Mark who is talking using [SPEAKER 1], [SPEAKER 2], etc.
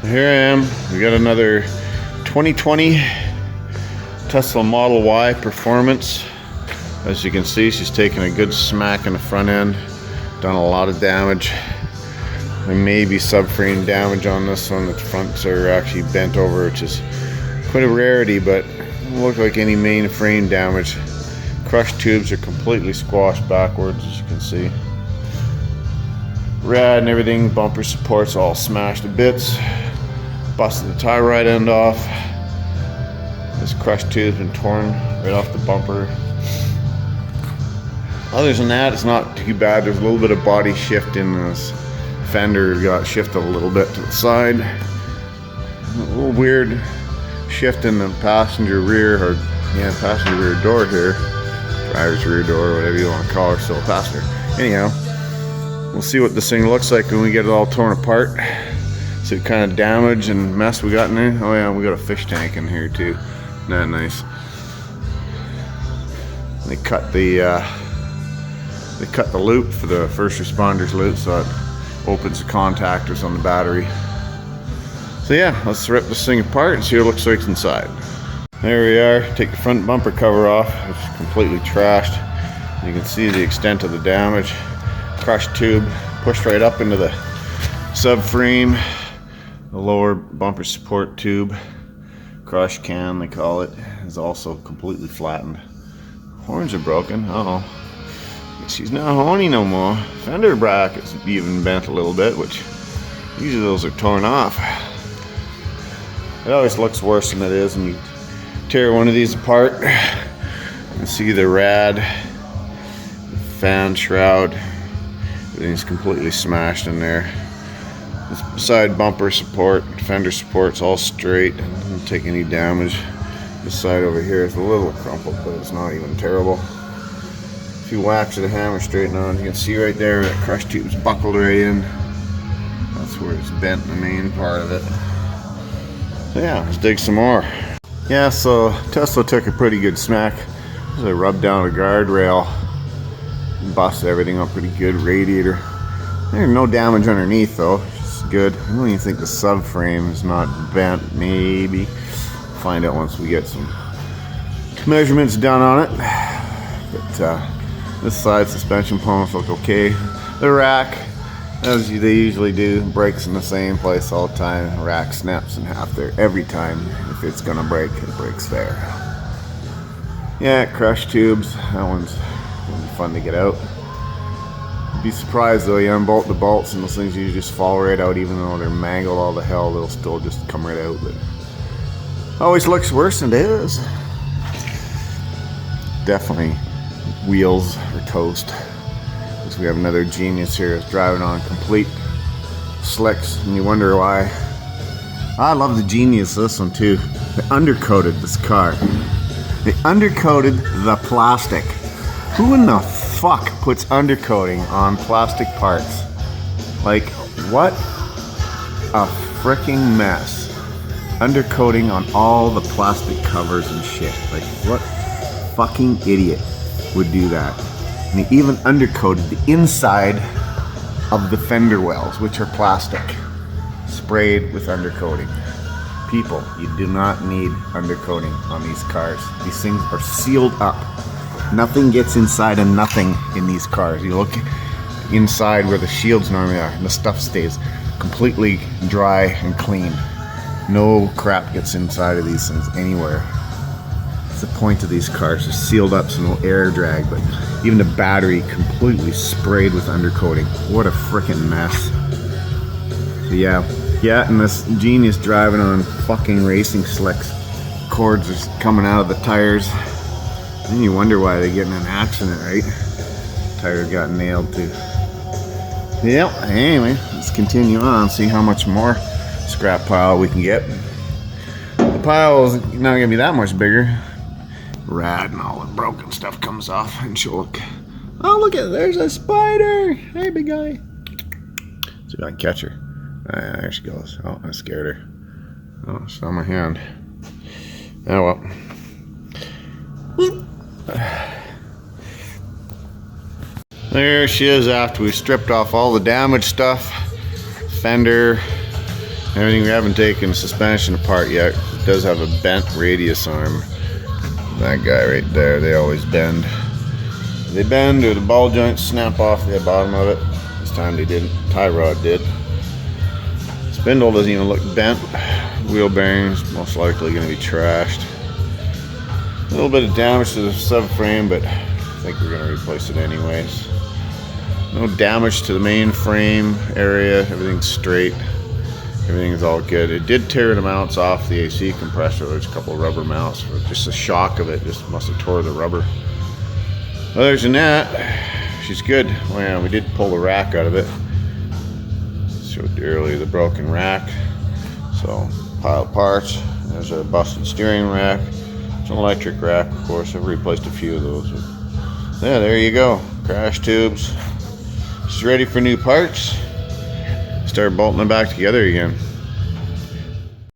[SPEAKER 1] Here I am. We got another 2020 Tesla Model Y Performance. As you can see, she's taken a good smack in the front end. Done a lot of damage. There may be subframe damage on this one. The fronts are actually bent over, which is quite a rarity, but it doesn't look like any main frame damage. Crushed tubes are completely squashed backwards, as you can see. Rad and everything, bumper supports all smashed to bits. Busted the tie rod end off. This crushed tube's been torn right off the bumper. Other than that, it's not too bad. There's a little bit of body shift in this fender. Got shifted a little bit to the side. A little weird shift in the passenger rear, or passenger rear door here. Driver's rear door, whatever you want to call it, still a passenger. Anyhow, we'll see what this thing looks like when we get it all torn apart. See what kind of damage and mess we got in there. Oh yeah, we got a fish tank in here too. Isn't that nice? They cut the loop for the first responders loop, so it opens the contactors on the battery. So yeah, let's rip this thing apart and see what it looks like inside. There we are. Take the front bumper cover off. It's completely trashed. You can see the extent of the damage. Crushed tube pushed right up into the subframe. The lower bumper support tube, crush can they call it, is also completely flattened. Horns are broken. Uh oh. She's not horny no more. Fender brackets even bent a little bit, which usually those are torn off. It always looks worse than it is when you tear one of these apart. You can see the rad, the fan shroud, everything's completely smashed in there. This side bumper support, fender support's all straight. Doesn't take any damage. This side over here is a little crumpled, but it's not even terrible. If you wax it a hammer straighten on, you can see right there that crush tube's buckled right in. That's where it's bent, the main part of it. So yeah, let's dig some more. Yeah, so Tesla took a pretty good smack. I rubbed down a guardrail, busted everything up pretty good. Radiator. There's no damage underneath though. Good. I don't even think the subframe is not bent. Maybe find out once we get some measurements done on it. But this side suspension pumps look okay. The rack, as they usually do, breaks in the same place all the time. The rack snaps in half there every time. If it's gonna break, it breaks there. Yeah, crushed tubes. That one's gonna be fun to get out. Be surprised though, you unbolt the bolts and those things usually just fall right out, even though they're mangled all the hell, they'll still just come right out. But always looks worse than it is. Definitely wheels are toast. Because we have another genius here that's driving on complete slicks, and you wonder why. I love the genius of this one too. They undercoated this car. They undercoated the plastic. Who in the fuck puts undercoating on plastic parts? Like, what a freaking mess. Undercoating on all the plastic covers and shit. Like, what fucking idiot would do that? And he even undercoated the inside of the fender wells, which are plastic, sprayed with undercoating. People, you do not need undercoating on these cars. These things are sealed up. Nothing gets inside of nothing in these cars. You look inside where the shields normally are, and the stuff stays completely dry and clean. No crap gets inside of these things anywhere. That's the point of these cars. They're sealed up so no air drag, but even the battery completely sprayed with undercoating. What a freaking mess. So yeah, and this genius driving on fucking racing slicks. Cords are coming out of the tires. And you wonder why they get in an accident, right? Tire got nailed too. Yep, anyway, let's continue on, see how much more scrap pile we can get. The pile is not gonna be that much bigger. Rad and all the broken stuff comes off, and she'll look. Oh, look at, there's a spider! Hey, big guy. See if I can catch her. There she goes. Oh, I scared her. Oh, she's on my hand. Oh well. There she is after we stripped off all the damaged stuff. Fender, Everything, we haven't taken the suspension apart yet. It does have a bent radius arm. That guy right there, they always bend. They bend or the ball joints snap off the bottom of it. This time they didn't. Tie rod did. Spindle doesn't even look bent. Wheel bearings most likely going to be trashed. A little bit of damage to the subframe, but I think we're going to replace it anyways. No damage to the main frame area. Everything's straight. Everything's all good. It did tear the mounts off the AC compressor. There's a couple of rubber mounts. Just the shock of it just must have tore the rubber. Other than that, she's good. Well, yeah, we did pull the rack out of it. Showed you earlier the broken rack. So, pile of parts. There's a busted steering rack. It's an electric rack, of course. I've replaced a few of those. But yeah, there you go. Crash tubes. She's ready for new parts. Start bolting them back together again.